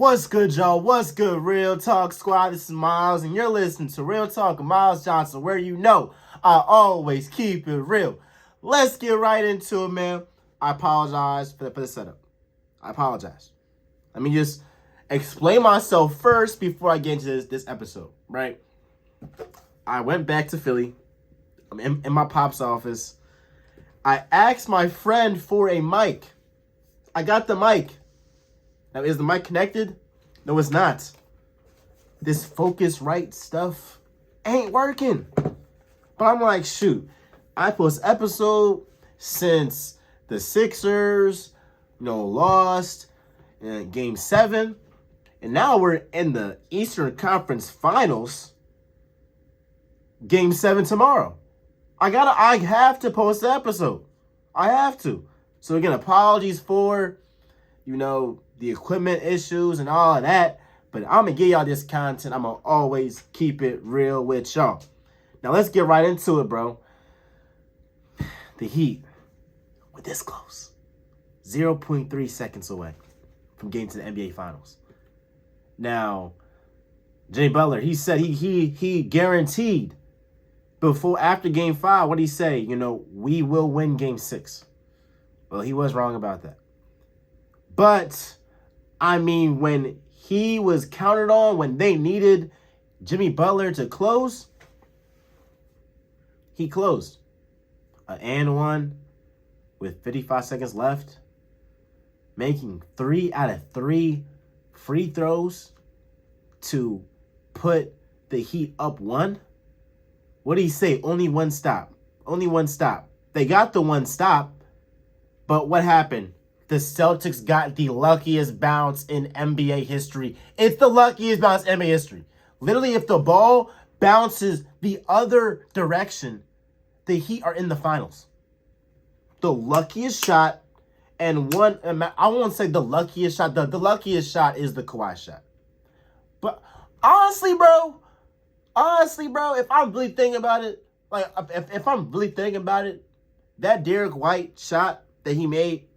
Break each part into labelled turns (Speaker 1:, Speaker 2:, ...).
Speaker 1: What's good, y'all? What's good, Real Talk Squad? This is Miles, and you're listening to Real Talk with Miles Johnson, where you know I always keep it real. Let's get right into it, man. I apologize for the setup. I apologize. Let me just explain myself first before I get into this episode, right? I went back to Philly. I'm in my pop's office. I asked my friend for a mic. I got the mic. Now, is the mic connected? No, it's not. This Focusrite stuff ain't working. But I'm like, shoot, I post episode since the Sixers, lost in Game 7. And now we're in the Eastern Conference Finals. Game 7 tomorrow. I have to post the episode. I have to. So again, apologies for, the equipment issues and all of that. But I'm going to give y'all this content. I'm going to always keep it real with y'all. Now, let's get right into it, bro. The Heat were this close. 0.3 seconds away from getting to the NBA Finals. Now, Jimmy Butler, he said he guaranteed after Game 5, what did he say? We will win Game 6. Well, he was wrong about that. But when he was counted on, when they needed Jimmy Butler to close, he closed. An and one with 55 seconds left, making 3 out of 3 free throws to put the Heat up 1. What did he say? Only one stop. Only one stop. They got the one stop, but what happened? The Celtics got the luckiest bounce in NBA history. It's the luckiest bounce in NBA history. Literally, if the ball bounces the other direction, the Heat are in the finals. The luckiest shot, and I won't say the luckiest shot. The luckiest shot is the Kawhi shot. But honestly, bro, if I'm really thinking about it, that Derek White shot that he made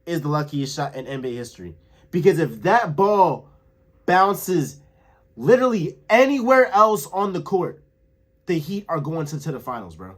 Speaker 1: is the luckiest shot in NBA history. Because if that ball bounces literally anywhere else on the court, the Heat are going to the finals, bro.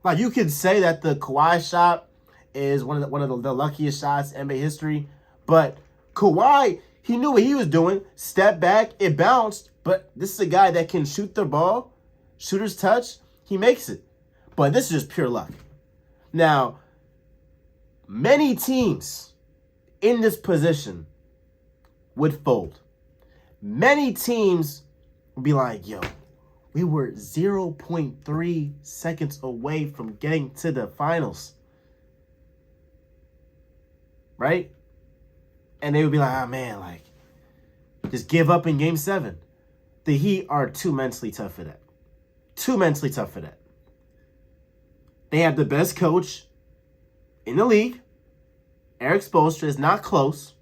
Speaker 1: Like, you could say that the Kawhi shot is one of the luckiest shots in NBA history, but Kawhi, he knew what he was doing. Step back, it bounced, but this is a guy that can shoot the ball, shooter's touch, he makes it. But this is just pure luck. Now, many teams in this position would fold. Many teams would be like, yo, we were 0.3 seconds away from getting to the finals. Right? And they would be like, just give up in Game 7. The Heat are too mentally tough for that. They have the best coach in the league. Eric Spoelstra is not close.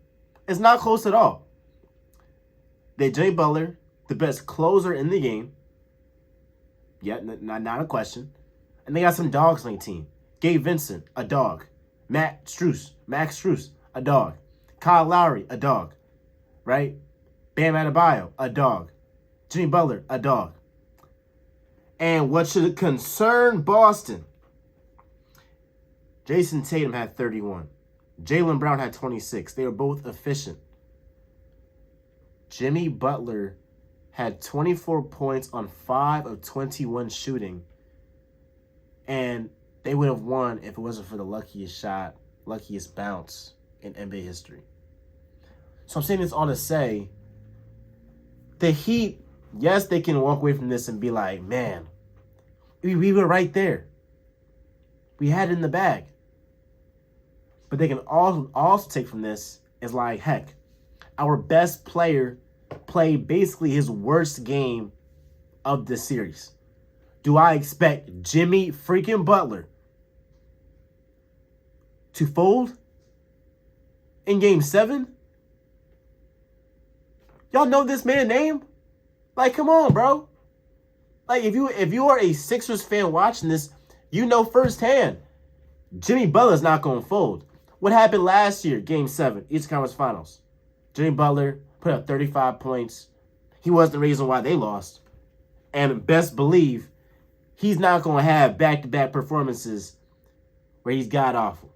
Speaker 1: It's not close at all. They Jimmy Butler, the best closer in the game. Yeah, not a question. And they got some dogs on their team. Gabe Vincent, a dog. Max Strus, a dog. Kyle Lowry, a dog. Right? Bam Adebayo, a dog. Jimmy Butler, a dog. And what should concern Boston? Jason Tatum had 31. Jaylen Brown had 26. They were both efficient. Jimmy Butler had 24 points on 5 of 21 shooting. And they would have won if it wasn't for the luckiest shot, luckiest bounce in NBA history. So I'm saying this all to say, the Heat, yes, they can walk away from this and be like, man, we were right there. We had it in the bag. But they can also take from this is like, heck, our best player played basically his worst game of the series. Do I expect Jimmy freaking Butler to fold in Game 7? Y'all know this man's name? Like, come on, bro. Like, if you are a Sixers fan watching this, you know firsthand, Jimmy Butler's not going to fold. What happened last year, Game 7, Eastern Conference Finals? Jimmy Butler put up 35 points. He was the reason why they lost. And best believe he's not going to have back-to-back performances where he's god-awful.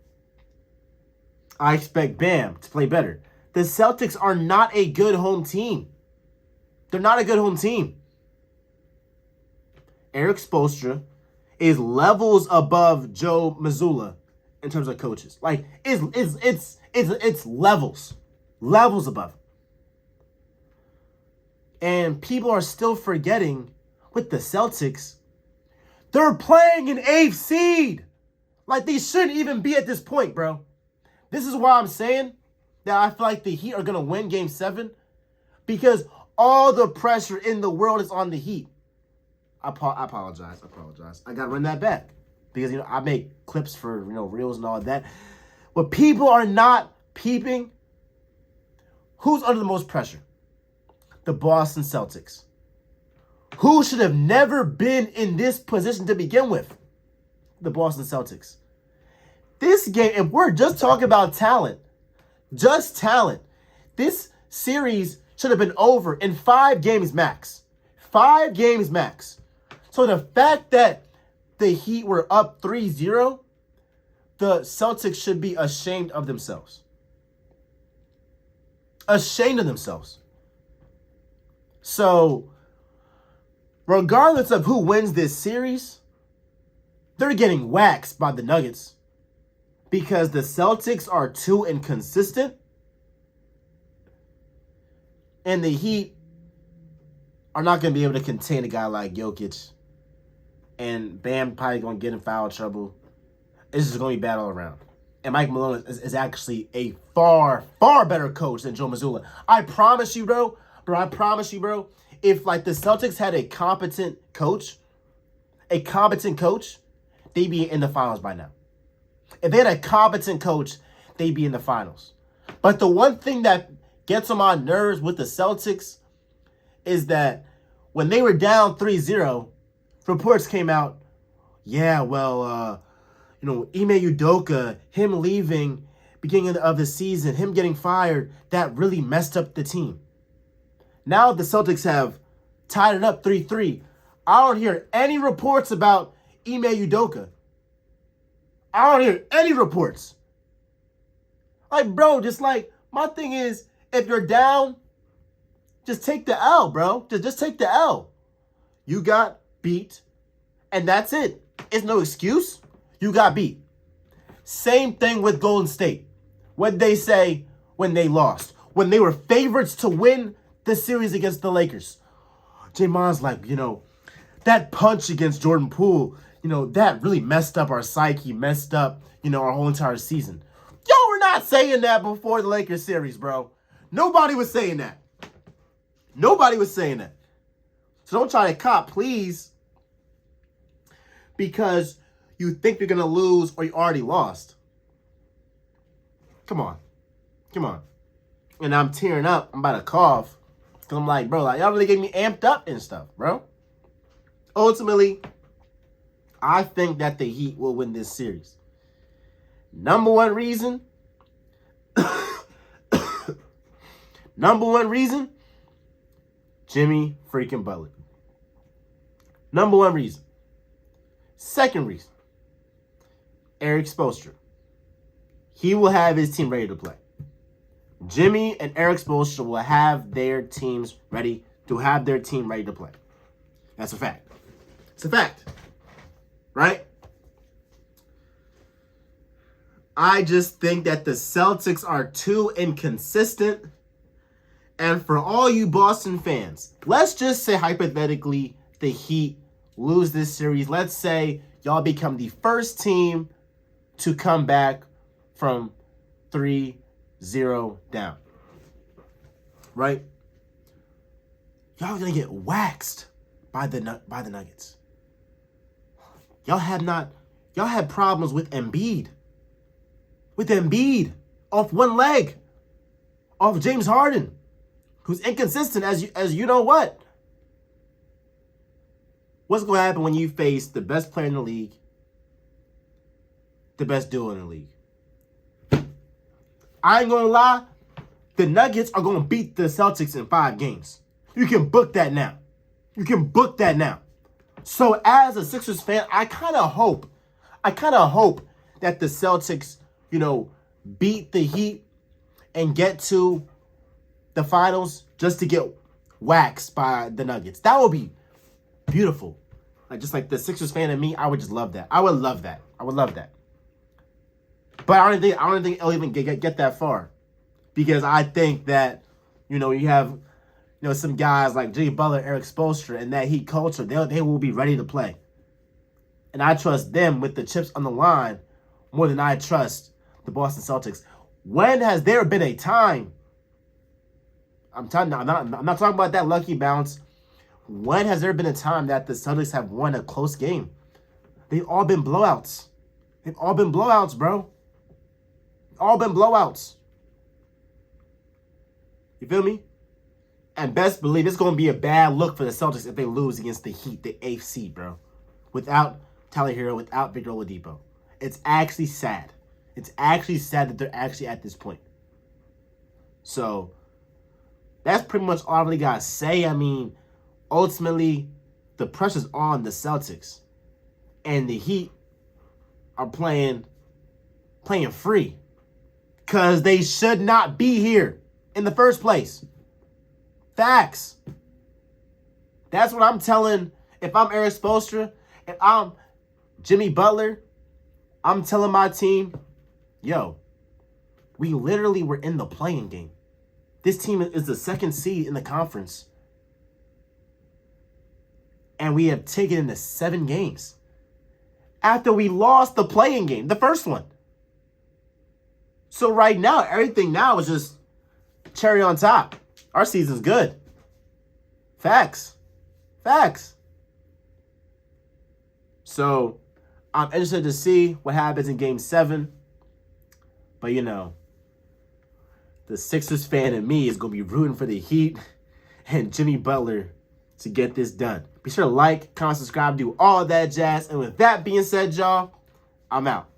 Speaker 1: I expect Bam to play better. The Celtics are not a good home team. They're not a good home team. Eric Spoelstra is levels above Joe Mazzulla in terms of coaches. Like, it's levels above. And people are still forgetting with the Celtics, they're playing an 8th seed. Like, they shouldn't even be at this point, bro. This is why I'm saying that I feel like the Heat are going to win Game 7 because all the pressure in the world is on the Heat. I apologize. I got to run that back because, I make clips for, reels and all that. What people are not peeping, who's under the most pressure? The Boston Celtics. Who should have never been in this position to begin with? The Boston Celtics. This game, if we're just talking about talent, this series should have been over in 5 games max. 5 games max. So the fact that the Heat were up 3-0, the Celtics should be ashamed of themselves. Ashamed of themselves. So, regardless of who wins this series, they're getting waxed by the Nuggets because the Celtics are too inconsistent and the Heat are not going to be able to contain a guy like Jokic, and Bam probably going to get in foul trouble. It's just going to be bad all around. And Mike Malone is actually a far, far better coach than Joe Mazzulla. I promise you, bro, if like the Celtics had a competent coach, they'd be in the finals by now. If they had a competent coach, they'd be in the finals. But the one thing that gets on my nerves with the Celtics is that when they were down 3-0, reports came out, Ime Udoka, him leaving beginning of the season, him getting fired, that really messed up the team. Now the Celtics have tied it up 3-3. I don't hear any reports about Ime Udoka. I don't hear any reports. Like, bro, my thing is, if you're down, just take the L, bro. Just take the L. You got beat, and that's it. It's no excuse. You got beat. Same thing with Golden State. What'd they say when they lost? When they were favorites to win the series against the Lakers. Draymond's like, that punch against Jordan Poole, that really messed up our psyche, messed up, our whole entire season. Y'all were not saying that before the Lakers series, bro. Nobody was saying that. So don't try to cop, please, because you think you're going to lose or you already lost. Come on. And I'm tearing up. I'm about to cough. Because I'm like, bro, y'all really get me amped up and stuff, bro. Ultimately, I think that the Heat will win this series. Number one reason, Jimmy freaking Butler. Number one reason. Second reason, Eric Spoelstra. He will have his team ready to play. Jimmy and Eric Spoelstra will have their teams ready to play. That's a fact. It's a fact. Right? I just think that the Celtics are too inconsistent. And for all you Boston fans, let's just say hypothetically the Heat lose this series. Let's say y'all become the first team to come back from 3-0 down. Right? Y'all are going to get waxed by the Nuggets. Y'all had problems with Embiid. Off one leg. Off James Harden, who's inconsistent as you know what. What's going to happen when you face the best player in the league, the best duo in the league? I ain't going to lie. The Nuggets are going to beat the Celtics in 5 games. You can book that now. You can book that now. So as a Sixers fan, I kind of hope that the Celtics, beat the Heat and get to the finals just to get waxed by the Nuggets. That would be beautiful. Just like the Sixers fan in me, I would just love that. I would love that. But I don't think it'll even get that far. Because I think that, you have, some guys like Jimmy Butler, Eric Spoelstra, and that Heat culture, they will be ready to play. And I trust them with the chips on the line more than I trust the Boston Celtics. When has there been a time, I'm not talking about that lucky bounce. When has there been a time that the Celtics have won a close game? They've all been blowouts. Bro. All been blowouts. You feel me? And best believe it's going to be a bad look for the Celtics if they lose against the Heat, the 8th seed, bro. Without Tyler Hero, without Victor Oladipo. It's actually sad. It's actually sad that they're actually at this point. So, that's pretty much all I really got to say. I mean, ultimately, the pressure's on the Celtics. And the Heat are playing free. Because they should not be here in the first place. Facts. That's what I'm telling. If I'm Eric Spoelstra, if I'm Jimmy Butler, I'm telling my team, yo, we literally were in the playing game. This team is the 2nd seed in the conference. And we have taken into 7 games. After we lost the playing game, the first one. So right now, everything now is just cherry on top. Our season's good. Facts. So, I'm interested to see what happens in Game 7. But, the Sixers fan in me is going to be rooting for the Heat and Jimmy Butler to get this done. Be sure to like, comment, subscribe, do all that jazz. And with that being said, y'all, I'm out.